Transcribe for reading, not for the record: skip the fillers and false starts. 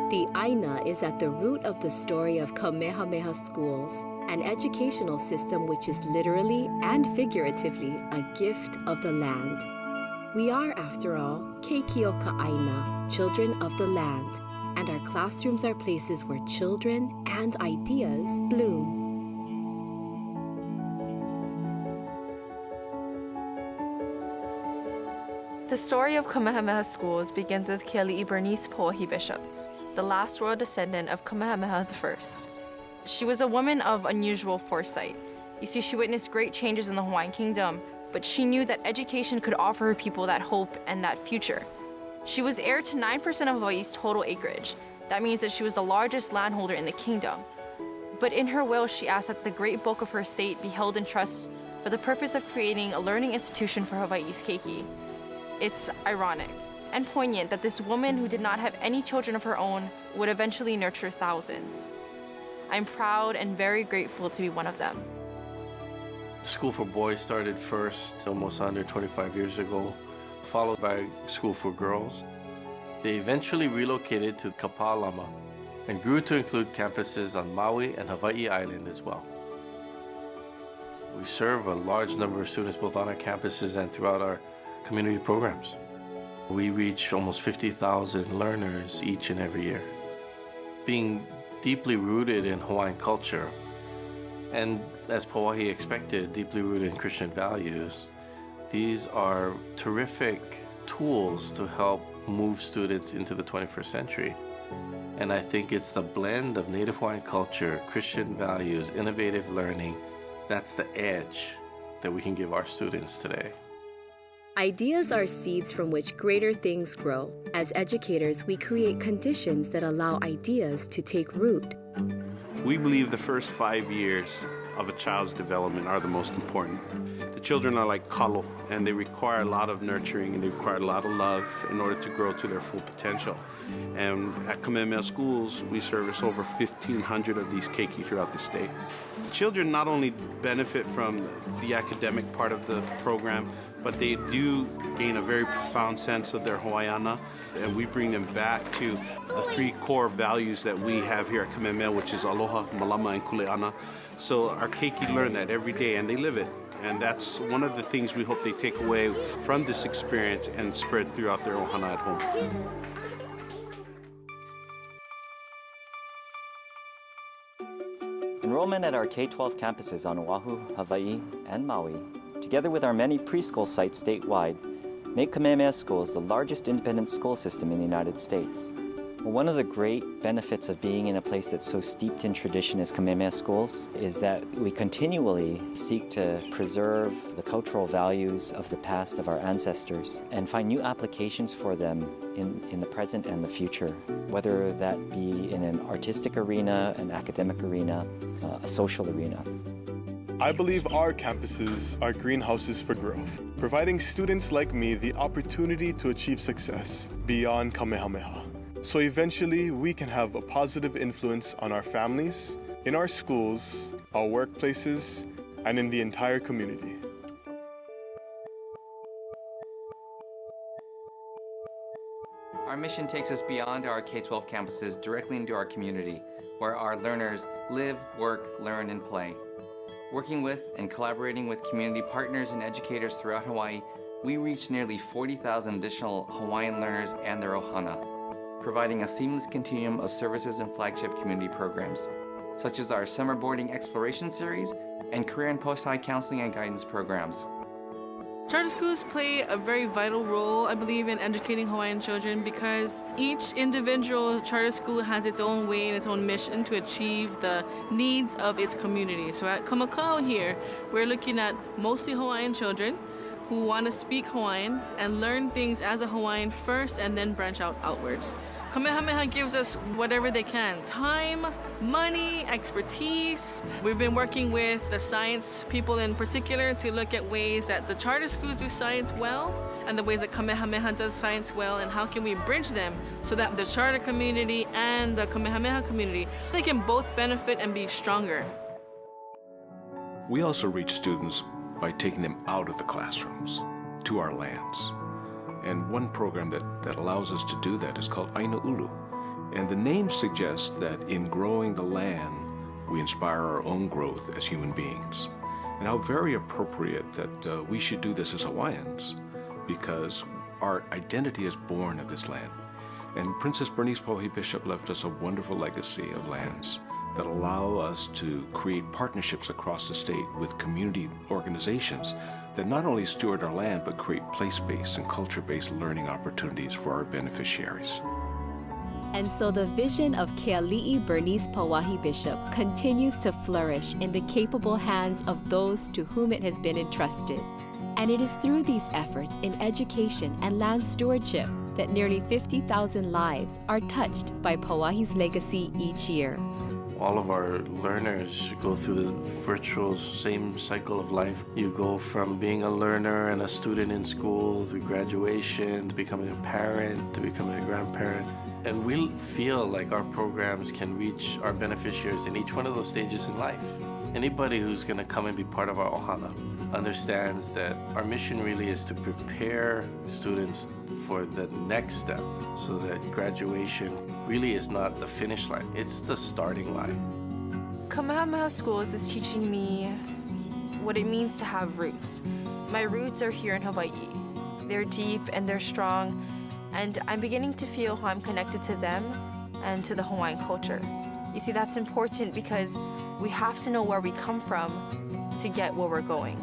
The Aina is at the root of the story of Kamehameha schools, an educational system which is literally and figuratively a gift of the land. We are, after all, Keikioka Aina, children of the land, and our classrooms are places where children and ideas bloom. The story of Kamehameha schools begins with Keali'i Bernice Pauahi Bishop, the last royal descendant of Kamehameha I. She was a woman of unusual foresight. You see, she witnessed great changes in the Hawaiian kingdom, but she knew that education could offer her people that hope and that future. She was heir to 9% of Hawaii's total acreage. That means that she was the largest landholder in the kingdom. But in her will, she asked that the great bulk of her estate be held in trust for the purpose of creating a learning institution for Hawaii's keiki. It's ironic and poignant that this woman who did not have any children of her own would eventually nurture thousands. I'm proud and very grateful to be one of them. School for Boys started first almost 125 years ago, followed by School for Girls. They eventually relocated to Kapalama and grew to include campuses on Maui and Hawaii Island as well. We serve a large number of students both on our campuses and throughout our community programs. We reach almost 50,000 learners each and every year. Being deeply rooted in Hawaiian culture, and as Pauahi expected, deeply rooted in Christian values, these are terrific tools to help move students into the 21st century. And I think it's the blend of Native Hawaiian culture, Christian values, innovative learning, that's the edge that we can give our students today. Ideas are seeds from which greater things grow. As educators, we create conditions that allow ideas to take root. We believe the first 5 years of a child's development are the most important. The children are like kalo, and they require a lot of nurturing and they require a lot of love in order to grow to their full potential. And at Kamehameha schools, we service over 1,500 of these keiki throughout the state. Children not only benefit from the academic part of the program, but they do gain a very profound sense of their Hawaiiana, and we bring them back to the 3 core values that we have here at Kamehameha, which is aloha, malama, and kuleana. So our keiki learn that every day, and they live it. And that's one of the things we hope they take away from this experience and spread throughout their ohana at home. Enrollment at our K-12 campuses on Oahu, Hawaii, and Maui, together with our many preschool sites statewide, make Kamehameha Schools the largest independent school system in the United States. Well, one of the great benefits of being in a place that's so steeped in tradition as Kamehameha Schools is that we continually seek to preserve the cultural values of the past of our ancestors and find new applications for them in the present and the future, whether that be in an artistic arena, an academic arena, a social arena. I believe our campuses are greenhouses for growth, providing students like me the opportunity to achieve success beyond Kamehameha. So eventually we can have a positive influence on our families, in our schools, our workplaces, and in the entire community. Our mission takes us beyond our K-12 campuses directly into our community, where our learners live, work, learn, and play. Working with and collaborating with community partners and educators throughout Hawaii, we reach nearly 40,000 additional Hawaiian learners and their ohana, providing a seamless continuum of services and flagship community programs, such as our Summer Boarding Exploration Series and Career and Post-High Counseling and Guidance programs. Charter schools play a very vital role, I believe, in educating Hawaiian children because each individual charter school has its own way and its own mission to achieve the needs of its community. So at Kamakau here, we're looking at mostly Hawaiian children who want to speak Hawaiian and learn things as a Hawaiian first and then branch out outwards. Kamehameha gives us whatever they can: time, money, expertise. We've been working with the science people in particular to look at ways that the charter schools do science well and the ways that Kamehameha does science well, and how can we bridge them so that the charter community and the Kamehameha community, they can both benefit and be stronger. We also reach students by taking them out of the classrooms to our lands. And one program that allows us to do that is called Aina Ulu. And the name suggests that in growing the land, we inspire our own growth as human beings. And how very appropriate that we should do this as Hawaiians, because our identity is born of this land. And Princess Bernice Pauahi Bishop left us a wonderful legacy of lands that allow us to create partnerships across the state with community organizations that not only steward our land, but create place-based and culture-based learning opportunities for our beneficiaries. And so the vision of Keali'i Bernice Pauahi Bishop continues to flourish in the capable hands of those to whom it has been entrusted. And it is through these efforts in education and land stewardship that nearly 50,000 lives are touched by Pauahi's legacy each year. All of our learners go through the virtual same cycle of life. You go from being a learner and a student in school to graduation, to becoming a parent, to becoming a grandparent. And we feel like our programs can reach our beneficiaries in each one of those stages in life. Anybody who's going to come and be part of our ohana understands that our mission really is to prepare students for the next step, so that graduation really is not the finish line, it's the starting line. Kamehameha Schools is teaching me what it means to have roots. My roots are here in Hawaii. They're deep and they're strong, and I'm beginning to feel how I'm connected to them and to the Hawaiian culture. You see, that's important because we have to know where we come from to get where we're going.